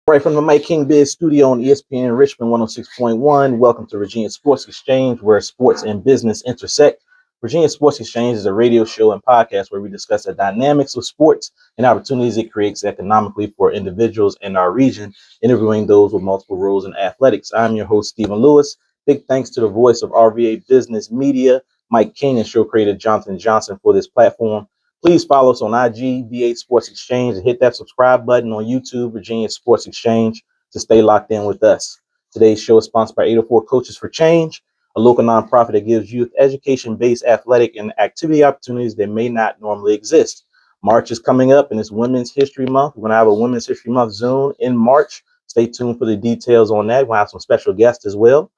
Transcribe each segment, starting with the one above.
Right from the Mike King Biz studio on ESPN Richmond 106.1. Welcome to Virginia Sports Exchange, where sports and business intersect. Virginia Sports Exchange is a radio show and podcast where we discuss the dynamics of sports and opportunities it creates economically for individuals in our region, interviewing those with multiple roles in athletics. I'm your host, Stephen Lewis. Big thanks to the voice of RVA Business Media, Mike King, and show creator Jonathan Johnson for this platform. Please follow us on IG, VA Sports Exchange, and hit that subscribe button on YouTube, Virginia Sports Exchange, to stay locked in with us. Today's show is sponsored by 804 Coaches for Change, a local nonprofit that gives youth education-based athletic and activity opportunities that may not normally exist. March is coming up, and it's Women's History Month. We're going to have a Women's History Month Zoom in March. Stay tuned for the details on that. We'll have some special guests as well.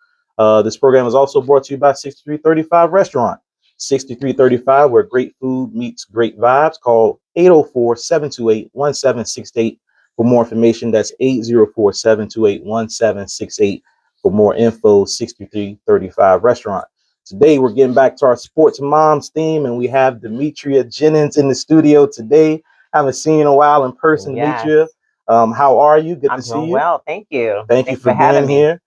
This program is also brought to you by 6335 Restaurant. 6335, where great food meets great vibes. Call 804-728-1768 for more information. That's 804-728-1768 for more info. 6335 Restaurant. Today, we're getting back to our sports moms theme, and we have Demetria Jennings in the studio today. I haven't seen you in a while in person, Yes. Demetria. How are you? Good I'm to see doing you. well. Thank you. Thank you Thanks for having being me. here.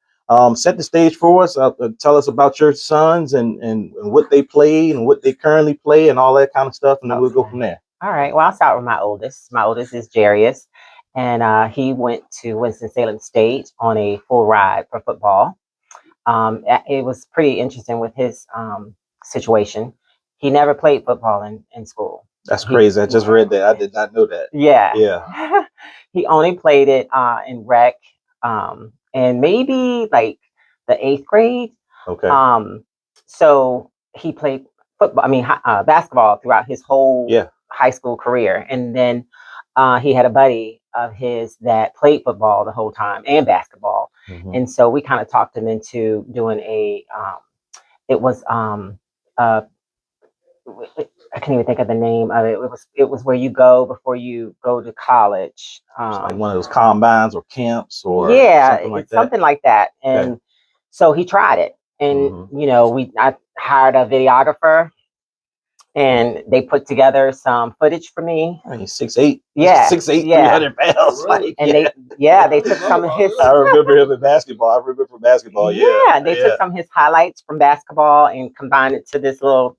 Set the stage for us. Tell us about your sons and what they play and what they currently play and all that kind of stuff, and then we'll go from there. All right. Well, I'll start with my oldest. My oldest is Jarius, and he went to Winston-Salem State on a full ride for football. It was pretty interesting with his situation. He never played football in school. That's crazy. I just read that. I did not know that. Yeah. Yeah. He only played it in rec and maybe like the 8th grade. Okay. So he played basketball throughout his whole high school career. And then he had a buddy of his that played football the whole time and basketball. Mhm. And so we kind of talked him into doing I can't even think of the name of it. It was where you go before you go to college. It's like one of those combines or camps or something like that. Something like that. And so he tried it. And I hired a videographer, and they put together some footage for me. I mean, 6'8". Yeah. 6'8", 300 pounds. Like, And they took some of his. I remember him in basketball. I remember from basketball. They took some of his highlights from basketball and combined it to this little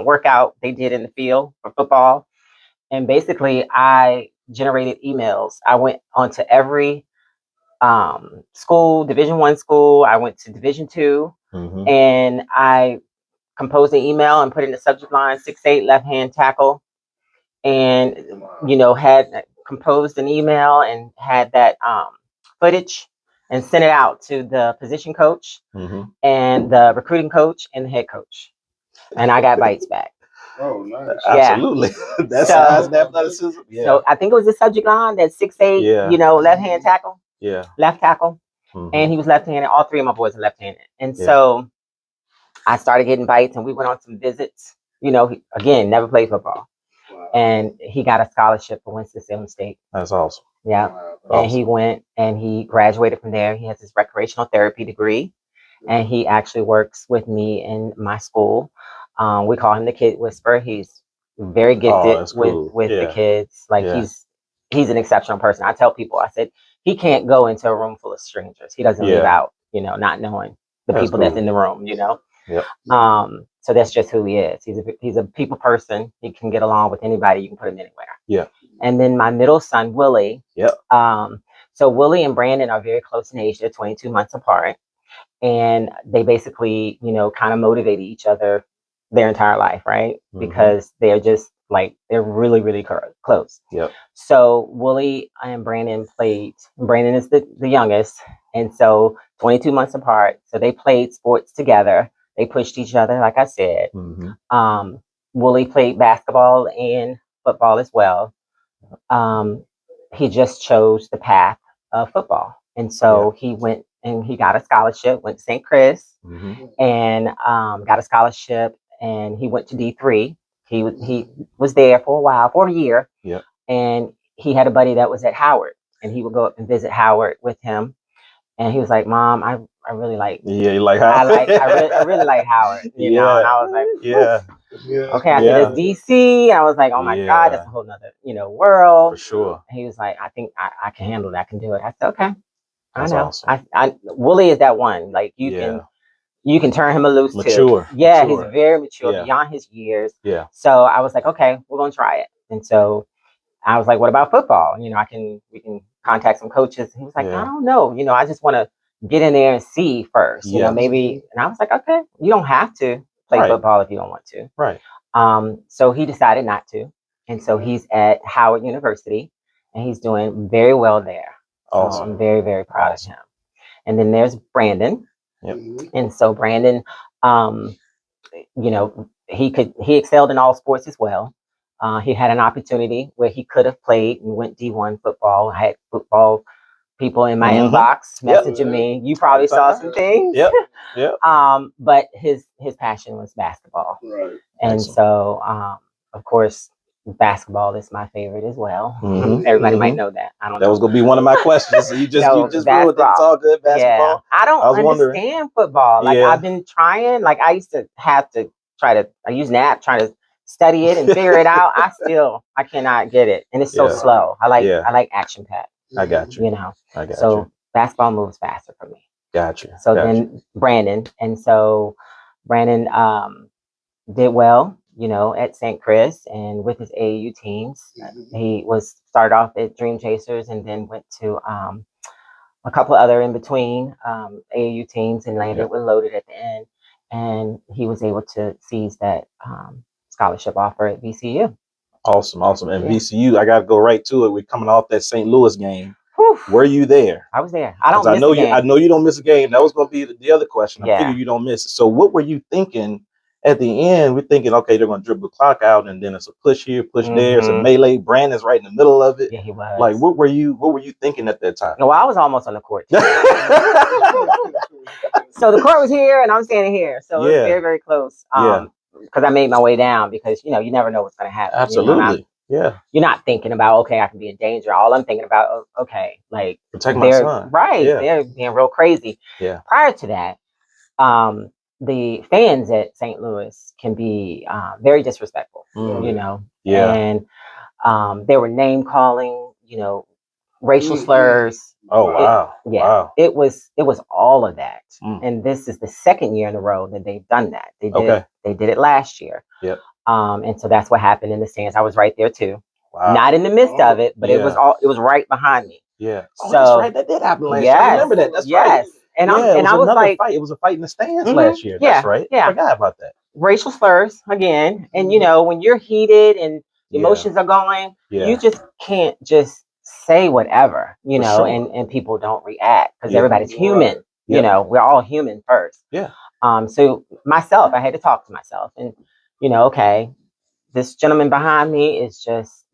workout they did in the field for football. And basically, I generated emails. I went onto every school, Division I school. I went to Division II, and I composed an email and put in the subject line 6'8" left-hand tackle, and had composed an email and had that footage and sent it out to the position coach and the recruiting coach and the head coach, and I got bites back. Oh, nice. Absolutely. That's size and athleticism. Yeah. So I think it was the subject line that 6'8", left-hand tackle. Yeah. Left tackle. And he was left-handed. All three of my boys are left-handed. And so I started getting bites, and we went on some visits. He, again, never played football. Wow. And he got a scholarship for Winston-Salem State. That's awesome. Yeah. Wow. And he went and he graduated from there. He has his recreational therapy degree, and he actually works with me in my school. We call him the Kid Whisperer. He's very gifted with the kids. Like he's an exceptional person. I tell people, I said, he can't go into a room full of strangers. He doesn't leave out, not knowing the people that's in the room, Yep. So that's just who he is. He's a people person. He can get along with anybody. You can put him anywhere. Yeah. And then my middle son, Willie. Yep. So Willie and Brandon are very close in age. They're 22 months apart. And they basically, kind of motivated each other their entire life, right? Because they're just they're really, really close. Yep. So Willie and Brandon played. Brandon is the youngest. And so 22 months apart. So they played sports together. They pushed each other, like I said. Willie played basketball and football as well. He just chose the path of football. And so he went and he got a scholarship, went to St. Chris and got a scholarship, and he went to D3. He was there for a while, for a year. Yep. And he had a buddy that was at Howard, and he would go up and visit Howard with him. And he was like, Mom, I I really like. Yeah, you like Howard. I really like Howard. You know, and I was like, okay. I said, it's DC. I was like, oh my God, that's a whole nother, world. For sure. And he was like, I think I can handle that. I can do it. I said, okay. That's I know. awesome. Wooly is that one. Like you can turn him loose mature. too. Yeah, he's very mature, beyond his years. Yeah. So I was like, okay, we're gonna try it. And so I was like, what about football? We can contact some coaches. He was like, I don't know. I just want to get in there and see first. Maybe. And I was like, okay, you don't have to play football if you don't want to. Right. So he decided not to, and so he's at Howard University, and he's doing very well there. Awesome. So I'm very, very proud of him. And then there's Brandon. Yep. And so Brandon, he excelled in all sports as well. He had an opportunity where he could have played and went D1 football. I had football people in my inbox messaging me. You probably saw some things. Yep. But his passion was basketball. Right. And so, of course, basketball is my favorite as well. Everybody might know that. I don't know. That was going to be one of my questions. So you just blew it. It's all good basketball. Yeah. I don't understand football. Like I've been trying. Like I used to have to I use NAP trying to study it and figure it out. I cannot get it. And it's so slow. I like action packed. I got you. I got you. Basketball moves faster for me. Gotcha. So then Brandon. And so Brandon did well, at St. Chris and with his AAU teams. He started off at Dream Chasers and then went to a couple of other in between AAU teams and landed with Loaded at the end. And he was able to seize that scholarship offer at VCU. Awesome. And VCU, I got to go right to it. We're coming off that St. Louis game. Whew. Were you there? I was there. I know you don't miss a game. That was going to be the other question. I figured you don't miss it. So what were you thinking at the end? We're thinking, okay, they're going to dribble the clock out, and then it's a push here, push there. It's a melee. Brandon's right in the middle of it. Yeah, he was. Like, what were you thinking at that time? No, I was almost on the court. So the court was here, and I'm standing here. So it was very, very close. Because I made my way down because, you never know what's going to happen. Absolutely. You're not thinking about, okay, I can be in danger. All I'm thinking about, okay, like protect my son. Right. Yeah. They're being real crazy. Yeah. Prior to that, the fans at St. Louis can be very disrespectful, Yeah. And they were name calling, racial slurs. Oh, wow. Wow. It was all of that. And this is the second year in a row that they've done that. They did it last year. Yep. And so that's what happened in the stands. I was right there too. Wow. Not in the midst of it, but it was right behind me. Yeah. So that's right. That did happen last year. I remember that. That's right. And I was like, fight. It was a fight in the stands last year. That's right. Yeah. I forgot about that. Racial slurs again. And when you're heated and emotions are going, you just can't just say whatever, and people don't react because everybody's human. We're all human first. Yeah. So myself, I had to talk to myself and, okay, this gentleman behind me is just,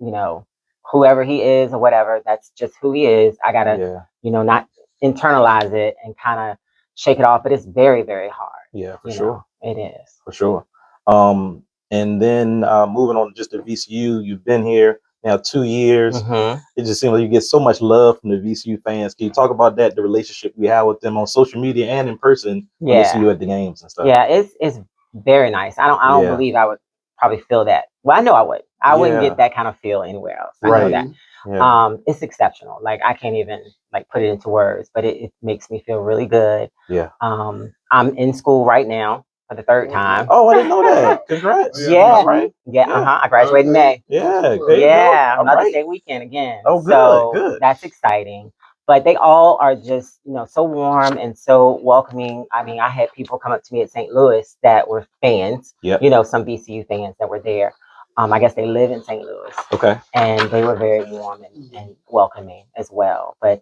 whoever he is or whatever, that's just who he is. I gotta, not internalize it and kind of shake it off, but it's very, very hard. Yeah, for sure. It is. For sure. And then moving on just to VCU, you've been here now 2 years. It just seems like you get so much love from the VCU fans. Can you talk about that, the relationship we have with them on social media and in person when they see you at the games and stuff? Yeah, it's very nice. I don't believe I would probably feel that. Well, I know I would. I wouldn't get that kind of feel anywhere else. I know that. Yeah. It's exceptional. Like I can't even put it into words, but it makes me feel really good. Yeah. I'm in school right now for the third time. Oh, I didn't know that. Congrats. Yeah. Right. Yeah. I graduated in May. Yeah. Yeah. Mother's Day weekend again. Oh, good. So good. That's exciting. But they all are just, so warm and so welcoming. I mean, I had people come up to me at St. Louis that were fans. Yep. Some VCU fans that were there. I guess they live in St. Louis. Okay. And they were very warm and welcoming as well. But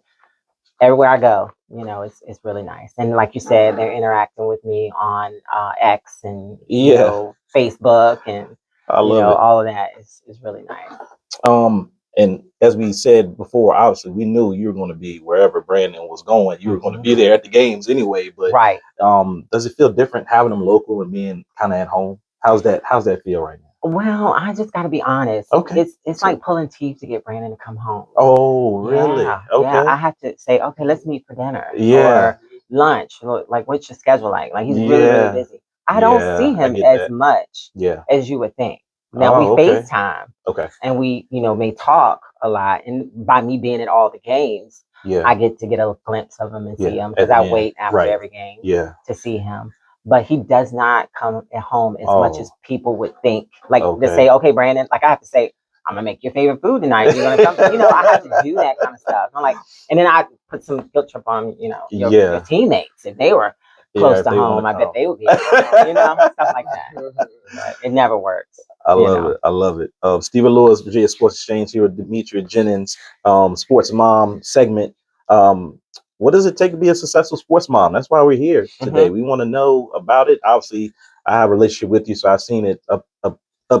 everywhere I go, it's really nice. And like you said, they're interacting with me on X and Facebook, and I love it. All of that is really nice. And as we said before, obviously we knew you were going to be wherever Brandon was going. You were going to be there at the games anyway. But right. Does it feel different having them local and being kind of at home? How's that feel right now? Well, I just got to be honest. Okay. It's like pulling teeth to get Brandon to come home. Oh, really? Yeah. Okay. Yeah, I have to say, okay, let's meet for dinner. Yeah. Or lunch? Like, what's your schedule like? Like, he's really, really busy. I don't see I him get as that. much Yeah. as you would think. Now we okay. FaceTime Okay. and we, may talk a lot. And by me being at all the games, Yeah. I get to get a glimpse of him and see him At because the I end. wait after Right. every game Yeah. to see him. But he does not come at home as much as Oh. people would think. Like to Okay. say, okay, Brandon, like I have to say, I'm gonna make your favorite food tonight. You're gonna come. I have to do that kind of stuff. I'm like, and then I put some guilt trip on, your teammates if they were close to if they wanna home. I bet come. they would be, stuff like that. But it never works. I love it. I love it. Stephen Lewis, Virginia Sports Exchange here with Demetria Jennings, Sports Mom segment. What does it take to be a successful sports mom? That's why we're here today. We want to know about it. Obviously, I have a relationship with you, so I've seen it up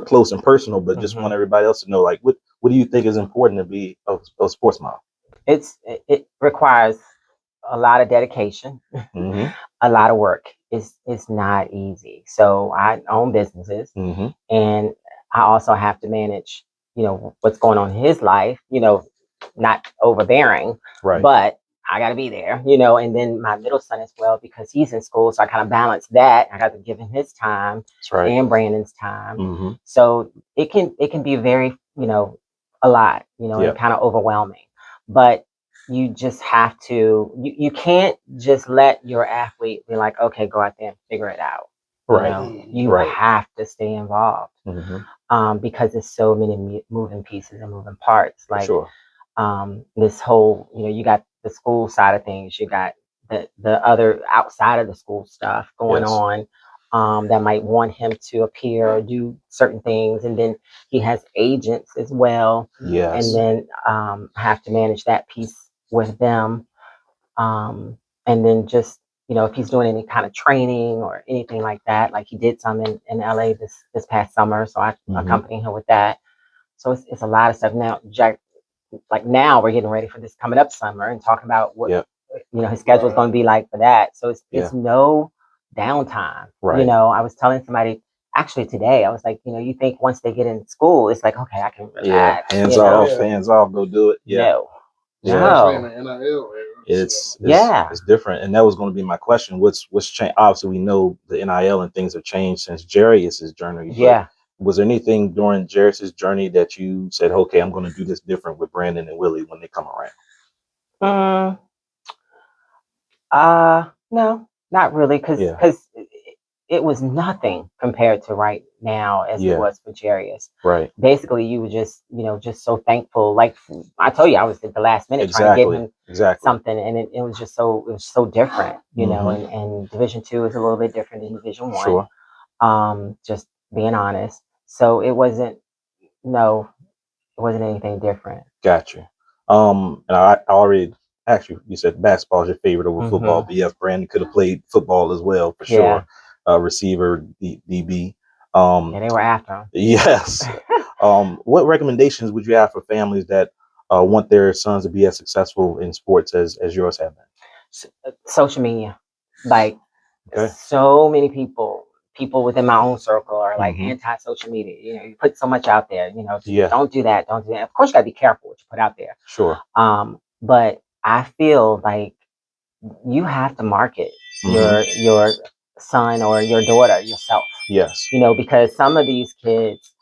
close and personal. But just want everybody else to know, like, what do you think is important to be a sports mom? It requires a lot of dedication, a lot of work. It's not easy. So I own businesses, and I also have to manage, what's going on in his life. Not overbearing, Right. but I got to be there. And then my middle son as well because he's in school, so I kind of balance that. I got to give him his time and Brandon's time. So it can be very, a lot, and kind of overwhelming. But you just have to you can't just let your athlete be like, okay, go out there and figure it out. You have to stay involved because there's so many moving pieces and moving parts. Like this whole, you got the school side of things, you got the other outside of the school stuff going on. That might want him to appear or do certain things, and then he has agents as well. And then have to manage that piece with them. And then just, if he's doing any kind of training or anything like that, like he did some in LA this past summer. So I accompanied him with that. So it's a lot of stuff now. Like now we're getting ready for this coming up summer and talking about what, his schedule is going to be like for that. So it's no downtime. I was telling somebody actually today, I was like, you think once they get in school, it's like, okay, I can relax. Hands off, go do it. No. It's different, and that was going to be my question. What's changed? Obviously, we know the NIL and things have changed since Jarius's journey. Yeah. Was there anything during Jarius's journey that you said, okay, I'm going to do this different with Brandon and Willie when they come around? No, not really, because it was nothing compared to right now as it was for Jarius. Right. Basically, you were just, just so thankful. Like I told you, I was at the last minute trying to give him something, and it was just so different, and Division II is a little bit different than Division I. Sure. Just being honest. So it wasn't anything different. Gotcha. And I already actually, you said basketball is your favorite over football, but yes, Brandon could have played football as well for sure. Receiver, DB. Yeah, they were after him. Yes. What recommendations would you have for families that want their sons to be as successful in sports as yours have been? Social media, like so many people within my own circle are like anti-social media. You put so much out there. Don't do that. Don't do that. Of course, you gotta be careful what you put out there. Sure. But I feel like you have to market your son or your daughter yourself. Yes. Because some of these kids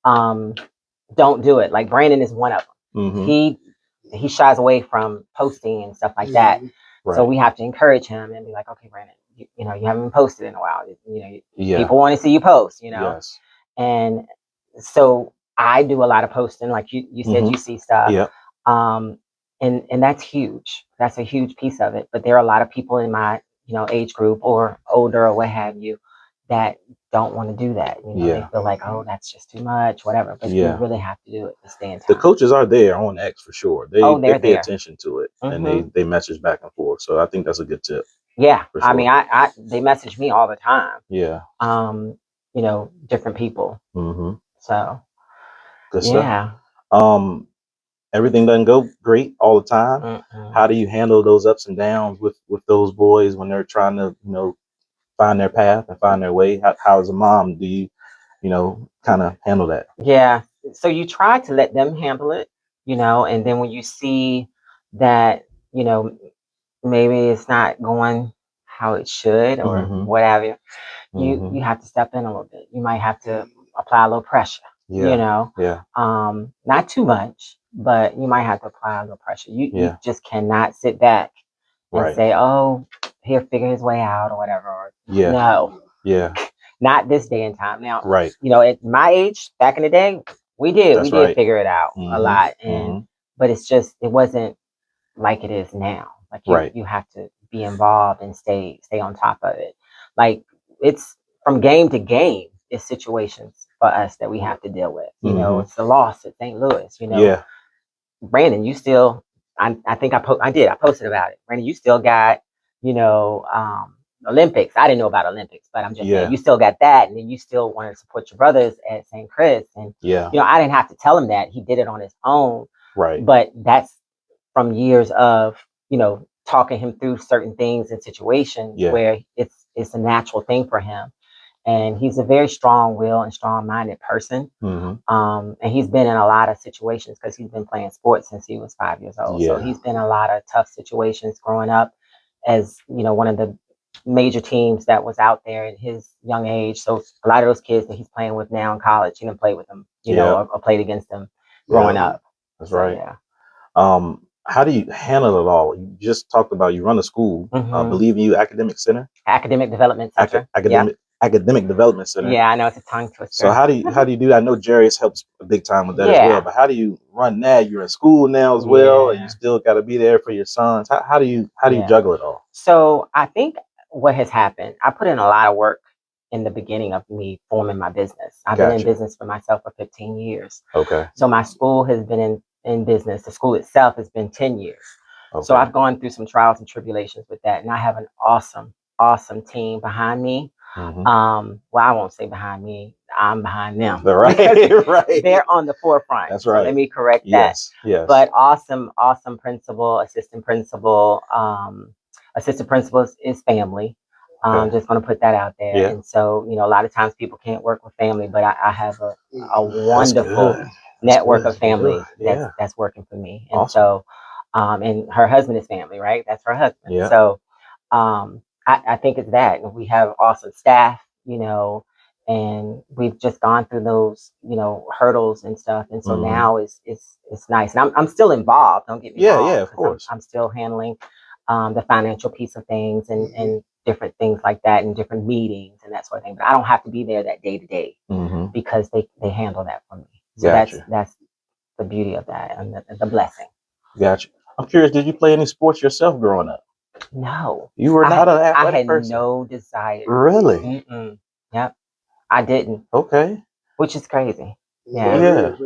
don't do it. Like Brandon is one of them. He shies away from posting and stuff like that. Right. So we have to encourage him and be like, okay, Brandon, you haven't been posted in a while. People want to see you post. Yes. And so I do a lot of posting, like you said, you see stuff. Yeah. And that's huge. That's a huge piece of it. But there are a lot of people in my, age group or older or what have you that don't want to do that. They feel like, oh, that's just too much, whatever. But you really have to do it to stay in time. The coaches are there on X for sure. They pay there. attention to it and they message back and forth. So I think that's a good tip. Yeah. Sure. I mean, they message me all the time. Yeah. Different people. So good stuff. Everything doesn't go great all the time. How do you handle those ups and downs with those boys when they're trying to, find their path and find their way? How as a mom do you, kind of handle that? Yeah. So you try to let them handle it, and then when you see that, maybe it's not going how it should or whatever, you have to step in a little bit. You might have to apply a little pressure. Not too much, but you might have to apply a little pressure. You just cannot sit back and say, "Oh, he'll figure his way out" or whatever. Or, no, not this day and time. Now, at my age, back in the day, we did figure it out a lot, and but it wasn't like it is now. Like you have to be involved and stay on top of it. Like it's from game to game. It's situations for us that we have to deal with. It's the loss at St. Louis. Brandon, you still. I think I posted about it. Brandon, you still got Olympics. I didn't know about Olympics, but I'm just saying you still got that, and then you still wanted to support your brothers at St. Chris, and I didn't have to tell him that. He did it on his own. Right. But that's from years of talking him through certain things and situations where it's a natural thing for him. And he's a very strong-willed and strong-minded person. And he's been in a lot of situations because he's been playing sports since he was 5 years old. So he's been in a lot of tough situations growing up as, one of the major teams that was out there at his young age. So a lot of those kids that he's playing with now in college, he didn't play with them, or played against them growing up. That's right. How do you handle it all? You just talked about you run a school, Believe in You Academic Center. Academic Development Center. Academic Development Center. Yeah, I know it's a tongue twister. So how do you do that? I know Jarius helps big time with that as well. But how do you run that? You're in school now as well, and you still got to be there for your sons. How do you juggle it all? So I think what has happened, I put in a lot of work in the beginning of me forming my business. I've been in business for myself for 15 years. Okay. So my school has been in business. The school itself has been 10 years. Okay. So I've gone through some trials and tribulations with that. And I have an awesome team behind me. Well, I won't say behind me. I'm behind them. Right. They're on the forefront. That's right. So let me correct that. Yes. But awesome principal, assistant principal. Assistant principal is family. Just going to put that out there. Yeah. And so, a lot of times people can't work with family, but I have a wonderful network of family that's working for me. And so, and her husband is family, right? That's her husband. Yeah. So, I think it's that. And we have awesome staff, and we've just gone through those, hurdles and stuff. And so now it's nice. And I'm still involved. Don't get me wrong. Yeah, of course. I'm still handling the financial piece of things and different things like that, and different meetings and that sort of thing. But I don't have to be there that day to day because they handle that for me. So that's the beauty of that and the blessing. Gotcha. I'm curious, did you play any sports yourself growing up? No. You were not an athletic person? I had no desire. Really? Yep. I didn't. Okay. Which is crazy. Yeah.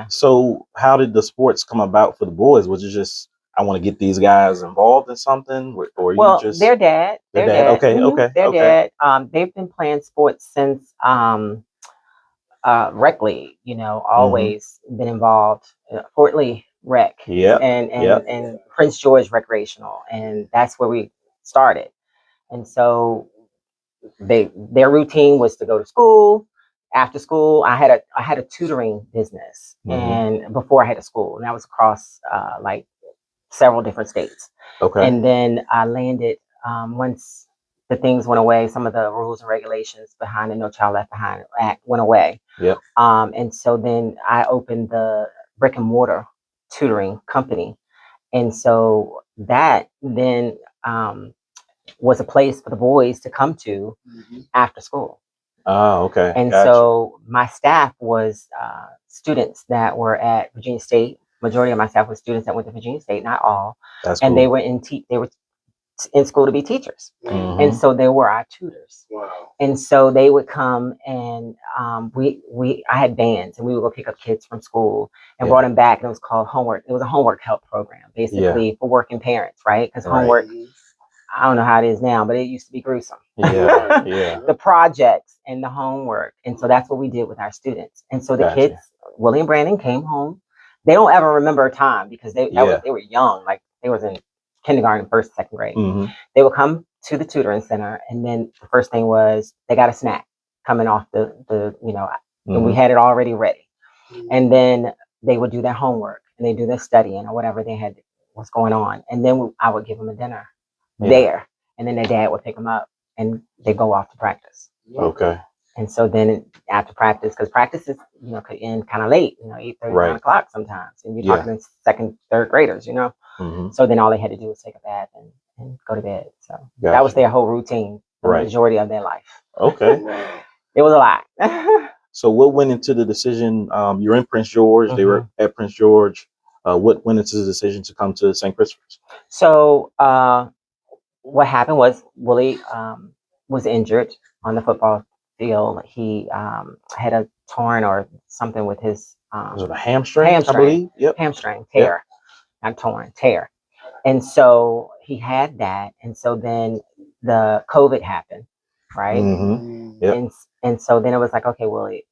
So how did the sports come about for the boys? Was it just, I want to get these guys involved in something? Or well, you just... their dad. Their dad. Okay. Their dad. They've been playing sports since rec league, always been involved. Fort Lee Rec. Yeah. And Prince George Recreational. And that's where we started. And so their routine was to go to school. After school, I had a tutoring business, and before I had a school, and that was across like several different states. Okay. And then I landed once the things went away. Some of the rules and regulations behind the No Child Left Behind Act went away. Yep. And so then I opened the brick and mortar tutoring company, and so that then was a place for the boys to come to after school. Oh, okay. And so my staff was students that were at Virginia State. Majority of my staff was students that went to Virginia State, not all. That's and cool. they were in school to be teachers. And so they were our tutors. Wow. And so they would come and I had bands, and we would go pick up kids from school and brought them back, and it was called homework. It was a homework help program, basically for working parents, right? Because homework, I don't know how it is now, but it used to be gruesome. Yeah. The projects and the homework. And so that's what we did with our students. And so the kids, Willie and Brandon, came home. They don't ever remember a time because they were young. Like they was in kindergarten, first, second grade. They would come to the tutoring center. And then the first thing was they got a snack coming off and we had it already ready. And then they would do their homework and they do their studying or whatever they had was going on. And then I would give them a dinner there. and then their dad would pick them up, and they go off to practice. Okay. And so then after practice, because practice is, could end kind of late, 8:30, 9 o'clock sometimes, and you're talking to second, third graders, So then all they had to do was take a bath and go to bed. So that was their whole routine, the majority of their life. Okay. It was a lot. So what went into the decision? You're in Prince George. They were at Prince George. What went into the decision to come to St. Christopher's? So what happened was Willie was injured on the football field. He had a torn or something with his was it a hamstring? I believe. Yep. Hamstring tear, not torn, tear. And so he had that, and so then the COVID happened, right? Yep. And so then it was like, okay, Willie,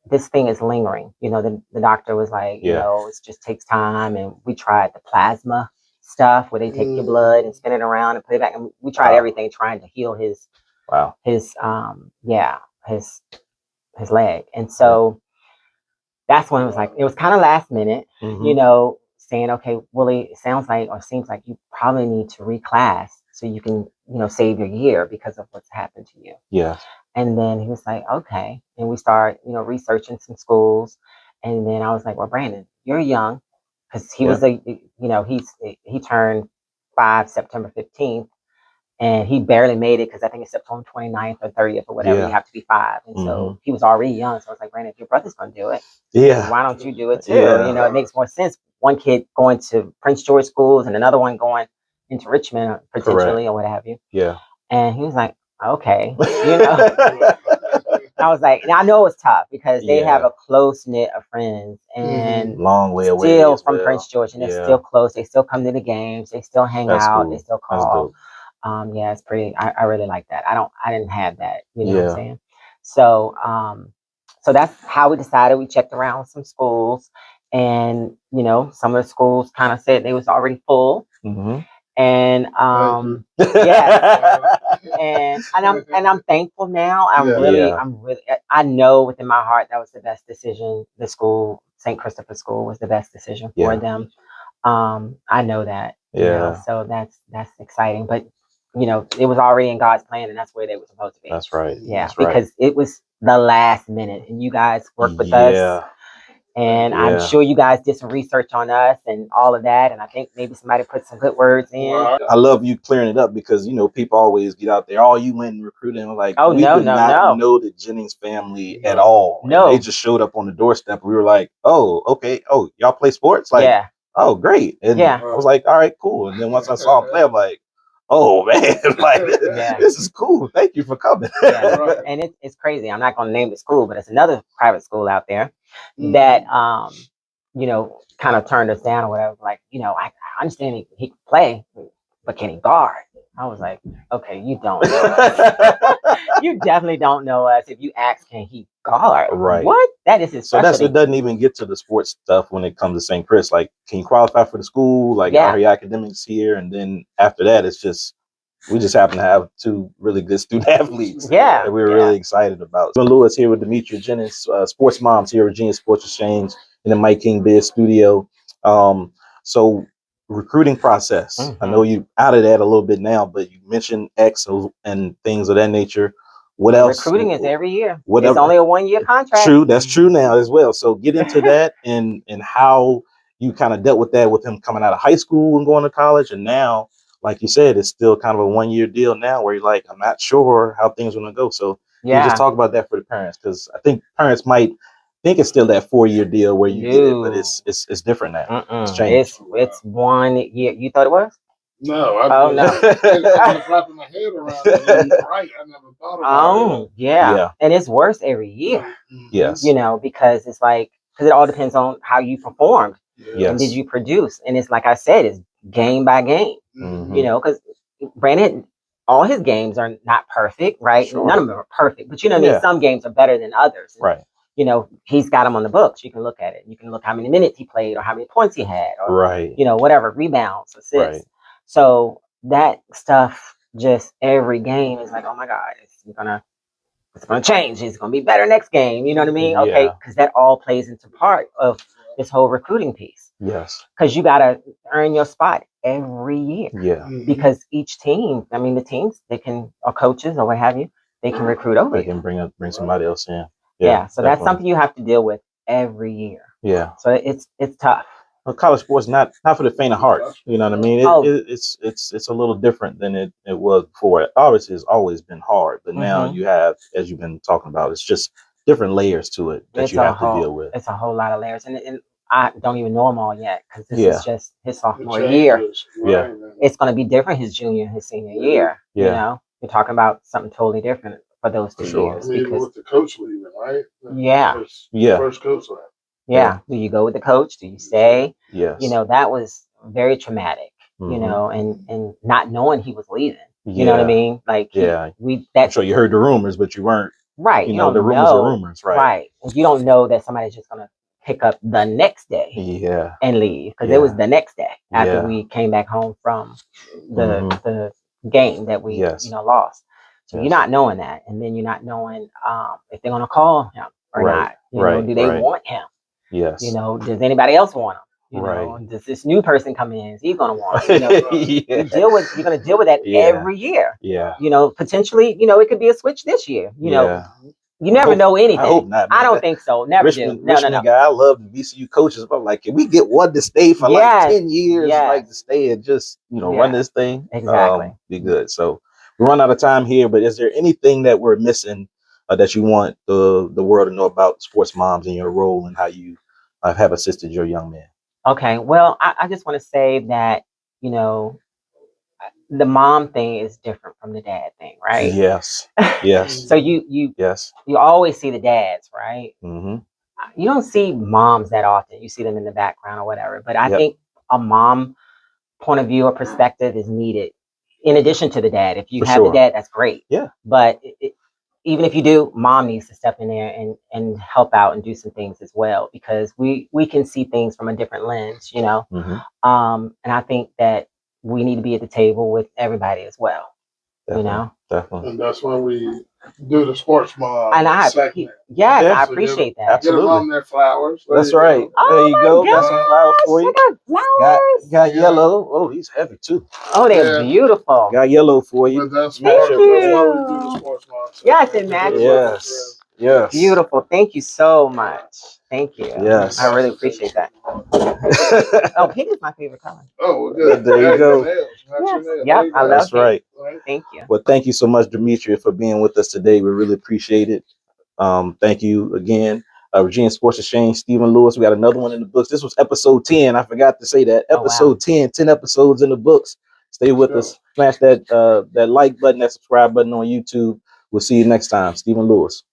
this thing is lingering. The doctor was like, it just takes time, and we tried the plasma stuff where they take your blood and spin it around and put it back, and we tried everything trying to heal his his leg. And so that's when it was kind of last minute, saying, okay, Willie, it sounds like or seems like you probably need to reclass so you can, save your year because of what's happened to you. Yeah. And then he was like, okay. And we start, researching some schools. And then I was like, well, Brandon, you're young. Because he was he turned 5 September 15th. And he barely made it because I think it's September 29th or 30th or whatever. You have to be 5. And so he was already young. So I was like, Brandon, if your brother's going to do it, why don't you do it too? It makes more sense. One kid going to Prince George schools and another one going into Richmond potentially or what have you. Yeah. And he was like, okay. I was like, and I know it's tough because they have a close knit of friends and long way away. Still from Prince George, and they're still close. They still come to the games. They still hang out. Cool. They still call. It's pretty. I really like that. I didn't have that. You know what I'm saying? So, so that's how we decided. We checked around some schools, and some of the schools kind of said they was already full. And and I'm thankful now. I'm really I know within my heart that was the best decision. The school, St. Christopher School, was the best decision for them. I know that. So that's exciting. But it was already in God's plan, and that's where they were supposed to be. That's right. Yeah, because it was the last minute, and you guys worked with us. And I'm sure you guys did some research on us and all of that. And I think maybe somebody put some good words in. I love you clearing it up because, people always get out there. Oh, you went and recruited. I'm like, we did not know the Jennings family at all. No. And they just showed up on the doorstep. We were like, oh, okay. Oh, y'all play sports? Like, oh, great. And I was like, all right, cool. And then once I saw him play, I'm like, oh, man, like, this is cool. Thank you for coming. And it's crazy. I'm not going to name the school, but it's another private school out there that, kind of turned us down or whatever. Like, I understand he can play, but can he guard? I was like, okay, you don't know us. You definitely don't know us if you ask, can he guard? Right. What? That is his specialty. So it doesn't even get to the sports stuff when it comes to St. Chris. Like, can you qualify for the school? Like, are your academics here? And then after that, it's just, we just happen to have 2 really good student athletes that we were really excited about. So Lewis here with Demetria Jennings, sports moms here at Virginia Sports Exchange in the Mike King Biz studio. So recruiting process. I know you out of that a little bit now, but you mentioned X and things of that nature. What else? Recruiting is every year. It's only a 1-year contract. True. That's true now as well. So get into that and how you kind of dealt with that with him coming out of high school and going to college. And now, like you said, it's still kind of a 1-year deal now where you're like, I'm not sure how things are going to go. So you just talk about that for the parents, because I think parents might think it's still that 4-year deal where you get it, but it's different now. It's changed. It's 1 year. You thought it was? No, no. I'm wrapping my head around it. Right, I never thought about it. Yeah, and it's worse every year. Yes, because it's like, because it all depends on how you performed. And did you produce? And it's like I said, it's game by game. Because Brandon, all his games are not perfect, right? Sure. None of them are perfect, but some games are better than others. Right. He's got them on the books. You can look at it. You can look how many minutes he played or how many points he had or, whatever, rebounds, assists. Right. So that stuff, just every game is like, oh my God, it's gonna change. It's gonna be better next game. You know what I mean? Okay, because that all plays into part of this whole recruiting piece. Yes. Because you gotta earn your spot every year. Yeah. Because each team, I mean, the teams, they can, or coaches or what have you, they can recruit over. They can bring somebody else in. Yeah. So that's something you have to deal with every year. Yeah. So it's tough. Well, college sports not for the faint of heart. You know what I mean? It's a little different than it was before. Obviously, it's always been hard, but now you have, as you've been talking about, it's just different layers to it that you have to deal with. It's a whole lot of layers, and I don't even know them all yet because this is just his sophomore year. Yeah, it's going to be different his junior, his senior year. Yeah. You know, you're talking about something totally different for those 2 years. I mean, even with the coach leaving, right? Yeah. First coach left. Yeah. Do you go with the coach? Do you stay? Yes. You know, that was very traumatic. You know, and not knowing he was leaving. You know what I mean? Like, I'm sure you heard the rumors, but you weren't. Right. You know, the rumors are rumors, right? Right. You don't know that somebody's just gonna pick up the next day. Yeah. And leave, because it was the next day after we came back home from the game that we lost. So you're not knowing that, and then you're not knowing if they're gonna call him or not. You know, do they want him? Yes. You know, does anybody else want him? You know, does this new person come in? Is he gonna want him? You know, you're gonna deal with that every year. Yeah. You know, potentially, you know, it could be a switch this year. You know. You never know anything. I hope not. I don't think so. Never do. No. Guy, I love the VCU coaches, but like, can we get one to stay for like 10 years? Like to stay and just run this thing. Exactly. Be good. So we run out of time here, but is there anything that we're missing that you want the world to know about sports moms and your role and how you have assisted your young men? Okay. Well, I just want to say that the mom thing is different from the dad thing, right? Yes. Yes. So you always see the dads, right? Mm-hmm. You don't see moms that often. You see them in the background or whatever. But I think a mom point of view or perspective is needed in addition to the dad. If you have the dad, that's great. Yeah. But even if you do, mom needs to step in there and help out and do some things as well, because we can see things from a different lens, you know. And I think that we need to be at the table with everybody as well. Definitely, you know. Definitely. And that's why we do the sports mom. And I appreciate that. Get them on their flowers. That's right. Oh, there you go. Gosh, got some flowers for you. Flowers. Got yellow. Oh, these heavy too. Oh, they're beautiful. Got yellow for you. That's Thank why we do the sports mom. Yes, it matches. Yes. Beautiful. Thank you so much. Thank you. Yes. I really appreciate that. Oh, pink is my favorite color. Oh, good. There you go. Yep, I love That's it. right. Thank you. Well, thank you so much, Demetria, for being with us today. We really appreciate it. Thank you again. Virginia Sports Exchange, Stephen Lewis. We got another one in the books. This was episode 10. I forgot to say that. Episode 10 episodes in the books. Stay with us. Smash that like button, that subscribe button on YouTube. We'll see you next time. Stephen Lewis.